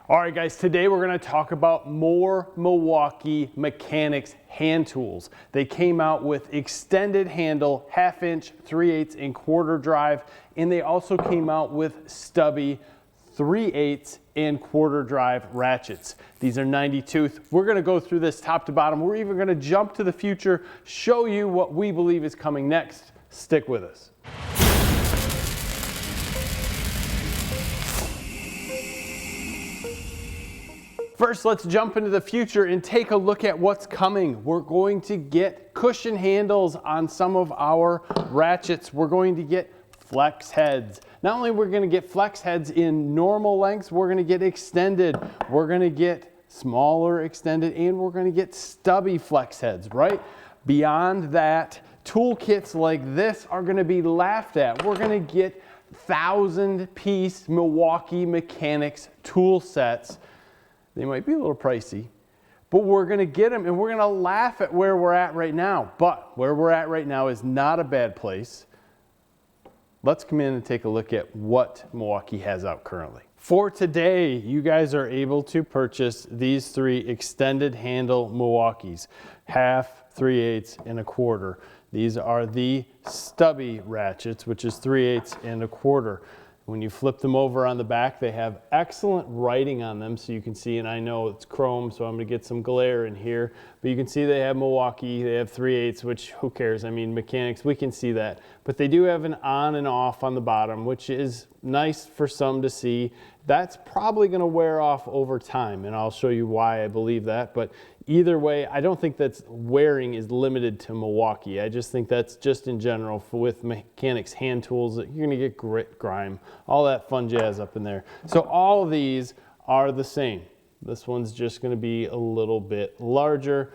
All right, guys, today we're going to talk about more Milwaukee Mechanics hand tools. They came out with extended handle, 1/2 inch, 3/8 and quarter drive, and they also came out with stubby 3/8 and quarter drive ratchets. These are 90 tooth. We're going to go through this top to bottom. We're even going to jump to the future, show you what we believe is coming next. Stick with us. First, let's jump into the future and take a look at what's coming. We're going to get cushion handles on some of our ratchets. We're going to get flex heads. Not only we're going to get flex heads in normal lengths, we're going to get extended. We're going to get smaller extended, and we're going to get stubby flex heads, right? Beyond that, toolkits like this are going to be laughed at. We're going to get 1,000-piece Milwaukee Mechanics tool sets. They might be a little pricey, but we're going to get them and we're going to laugh at where we're at right now. But where we're at right now is not a bad place. Let's come in and take a look at what Milwaukee has out currently. For today, you guys are able to purchase these 3 extended handle Milwaukees, 1/2, 3/8 and a quarter. These are the Stubby Ratchets, which is 3/8 and a quarter. When you flip them over on the back, they have excellent writing on them, so you can see, and I know it's chrome, so I'm going to get some glare in here, but you can see they have Milwaukee, they have 3/8, which who cares? I mean, Mechanics, we can see that. But they do have an on and off on the bottom, which is nice for some to see. That's probably going to wear off over time, and I'll show you why I believe that. But either way, I don't think that's wearing is limited to Milwaukee. I just think that's just in general with Mechanics hand tools that you're going to get grit, grime, all that fun jazz up in there. So all of these are the same. This one's just going to be a little bit larger.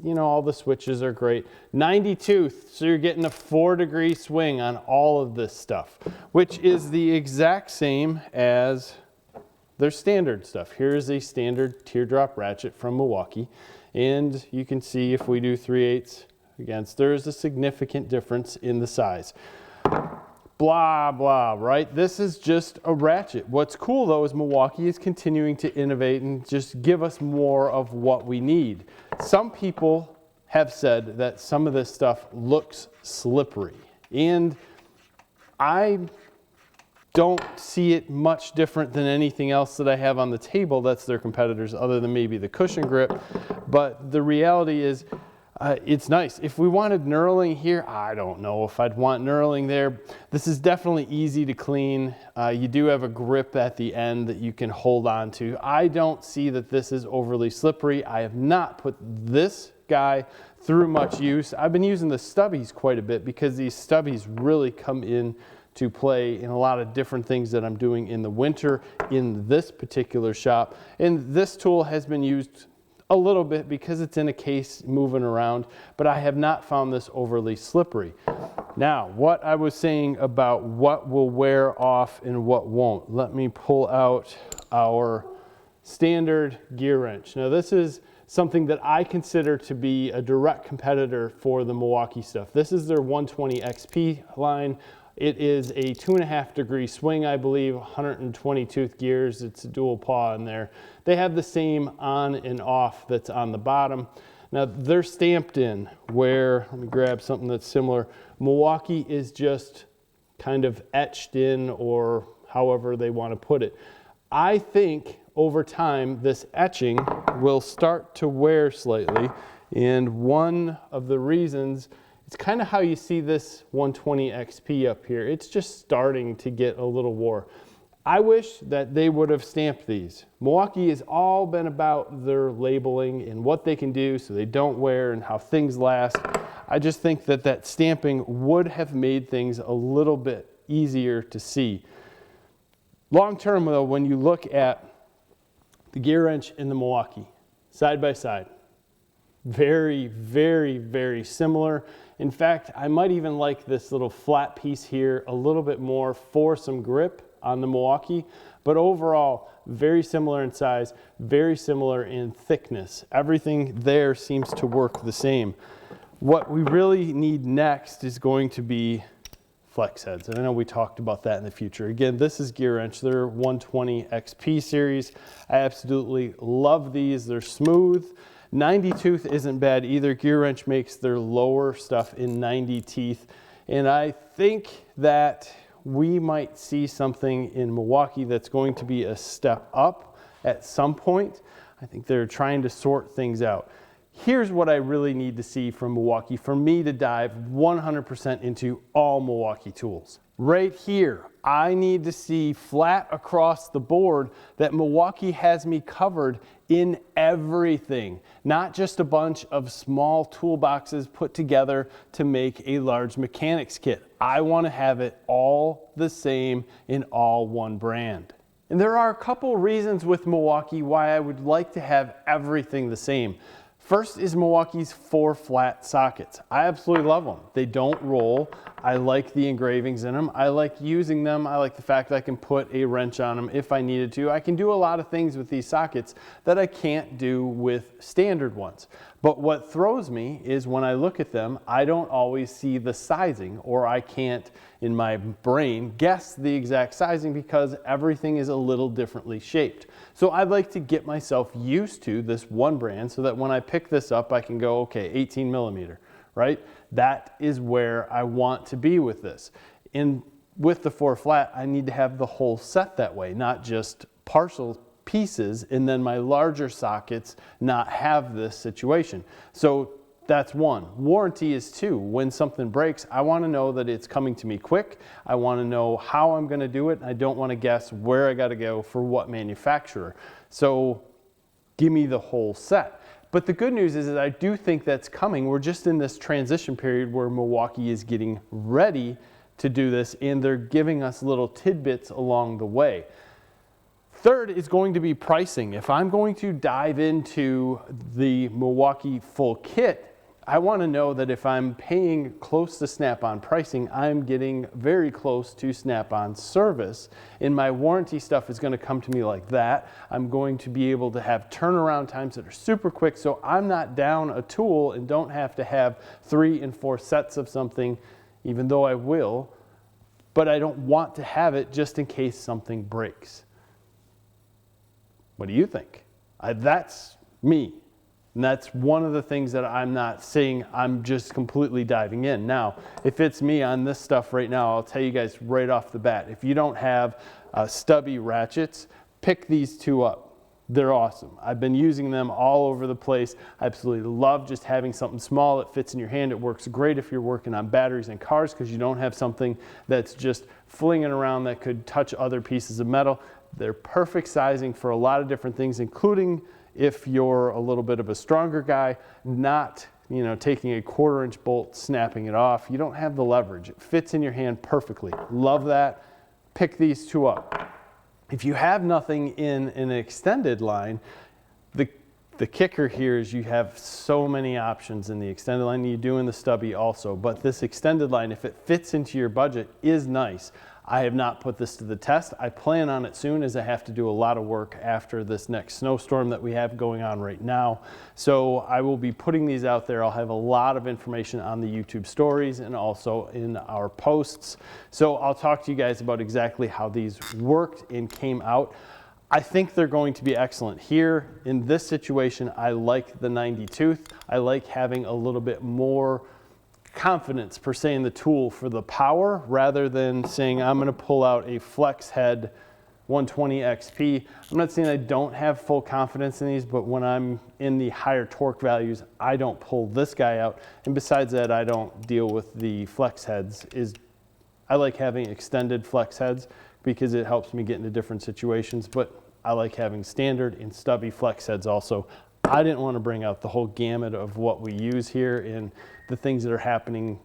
You know, all the switches are great. 90 tooth, so you're getting a 4-degree swing on all of this stuff, which is the exact same as their standard stuff. Here's a standard teardrop ratchet from Milwaukee, and you can see if we do 3/8 against, there's a significant difference in the size. Blah, blah, right? This is just a ratchet. What's cool though is Milwaukee is continuing to innovate and just give us more of what we need. Some people have said that some of this stuff looks slippery, and I don't see it much different than anything else that I have on the table that's their competitors, other than maybe the cushion grip. But the reality is, it's nice. If we wanted knurling here, I don't know if I'd want knurling there. This is definitely easy to clean. You do have a grip at the end that you can hold on to. I don't see that this is overly slippery. I have not put this guy through much use. I've been using the stubbies quite a bit because these stubbies really come in to play in a lot of different things that I'm doing in the winter in this particular shop. And this tool has been used a little bit because it's in a case moving around, but I have not found this overly slippery. Now, what I was saying about what will wear off and what won't, let me pull out our standard gear wrench. Now, this is something that I consider to be a direct competitor for the Milwaukee stuff. This is their 120 XP line. It is a 2.5-degree swing, I believe, 120 tooth gears. It's a dual paw in there. They have the same on and off that's on the bottom. Now they're stamped in where, let me grab something that's similar. Milwaukee is just kind of etched in, or however they want to put it. I think over time this etching will start to wear slightly, and one of the reasons, it's kind of how you see this 120 XP up here. It's just starting to get a little wore. I wish that they would have stamped these. Milwaukee has all been about their labeling and what they can do so they don't wear and how things last. I just think that that stamping would have made things a little bit easier to see. Long term though, when you look at the gear wrench and the Milwaukee side by side, very, very, very similar. In fact, I might even like this little flat piece here a little bit more for some grip on the Milwaukee, but overall, very similar in size, very similar in thickness. Everything there seems to work the same. What we really need next is going to be flex heads. And I know we talked about that in the future. Again, this is Gear Wrench. They're 120 XP series. I absolutely love these. They're smooth. 90 tooth isn't bad either. Gear Wrench makes their lower stuff in 90 teeth. And I think that we might see something in Milwaukee that's going to be a step up at some point. I think they're trying to sort things out. Here's what I really need to see from Milwaukee for me to dive 100% into all Milwaukee tools. Right here, I need to see flat across the board that Milwaukee has me covered in everything, not just a bunch of small toolboxes put together to make a large mechanics kit. I want to have it all the same in all one brand. And there are a couple reasons with Milwaukee why I would like to have everything the same. First is Milwaukee's 4 flat sockets. I absolutely love them. They don't roll. I like the engravings in them. I like using them. I like the fact that I can put a wrench on them if I needed to. I can do a lot of things with these sockets that I can't do with standard ones. But what throws me is when I look at them, I don't always see the sizing, or I can't, in my brain, guess the exact sizing because everything is a little differently shaped. So I'd like to get myself used to this one brand so that when I pick this up, I can go, okay, 18 millimeter, right? That is where I want to be with this. And with the 4 flat, I need to have the whole set that way, not just partial pieces, and then my larger sockets not have this situation. So that's one. Warranty is 2. When something breaks, I want to know that it's coming to me quick. I want to know how I'm going to do it. I don't want to guess where I got to go for what manufacturer. So give me the whole set. But the good news is that I do think that's coming. We're just in this transition period where Milwaukee is getting ready to do this, and they're giving us little tidbits along the way. Third is going to be pricing. If I'm going to dive into the Milwaukee full kit, I want to know that if I'm paying close to Snap-on pricing, I'm getting very close to Snap-on service. And my warranty stuff is going to come to me like that. I'm going to be able to have turnaround times that are super quick, so I'm not down a tool and don't have to have 3 and 4 sets of something, even though I will. But I don't want to have it just in case something breaks. What do you think? That's me. And that's one of the things that I'm not saying I'm just completely diving in. Now, if it's me on this stuff right now, I'll tell you guys right off the bat, if you don't have Stubby Ratchets, pick these 2 up. They're awesome. I've been using them all over the place. I absolutely love just having something small that fits in your hand. It works great if you're working on batteries and cars because you don't have something that's just flinging around that could touch other pieces of metal. They're perfect sizing for a lot of different things, including if you're a little bit of a stronger guy, not taking a 1/4 inch bolt, snapping it off. You don't have the leverage. It fits in your hand perfectly. Love that. Pick these 2 up. If you have nothing in an extended line, the kicker here is you have so many options in the extended line. You do in the Stubby also, but this extended line, if it fits into your budget, is nice. I have not put this to the test. I plan on it soon as I have to do a lot of work after this next snowstorm that we have going on right now. So I will be putting these out there. I'll have a lot of information on the YouTube stories and also in our posts. So I'll talk to you guys about exactly how these worked and came out. I think they're going to be excellent. Here in this situation, I like the 90 tooth. I like having a little bit more confidence per se in the tool for the power rather than saying I'm going to pull out a flex head 120 XP. I'm not saying I don't have full confidence in these, but when I'm in the higher torque values, I don't pull this guy out. And besides that, I don't deal with the flex heads. I like having extended flex heads because it helps me get into different situations, but I like having standard and stubby flex heads also. I didn't want to bring out the whole gamut of what we use here and the things that are happening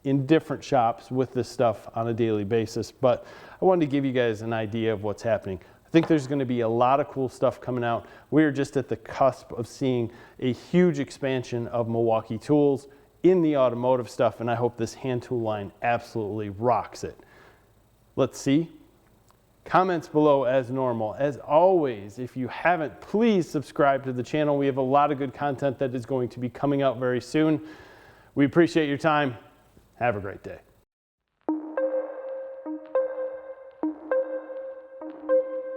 in different shops with this stuff on a daily basis, but I wanted to give you guys an idea of what's happening. I think there's going to be a lot of cool stuff coming out. We're just at the cusp of seeing a huge expansion of Milwaukee tools in the automotive stuff, and I hope this hand tool line absolutely rocks it. Let's see. Comments below as normal. As always, if you haven't, please subscribe to the channel. We have a lot of good content that is going to be coming out very soon. We appreciate your time. Have a great day.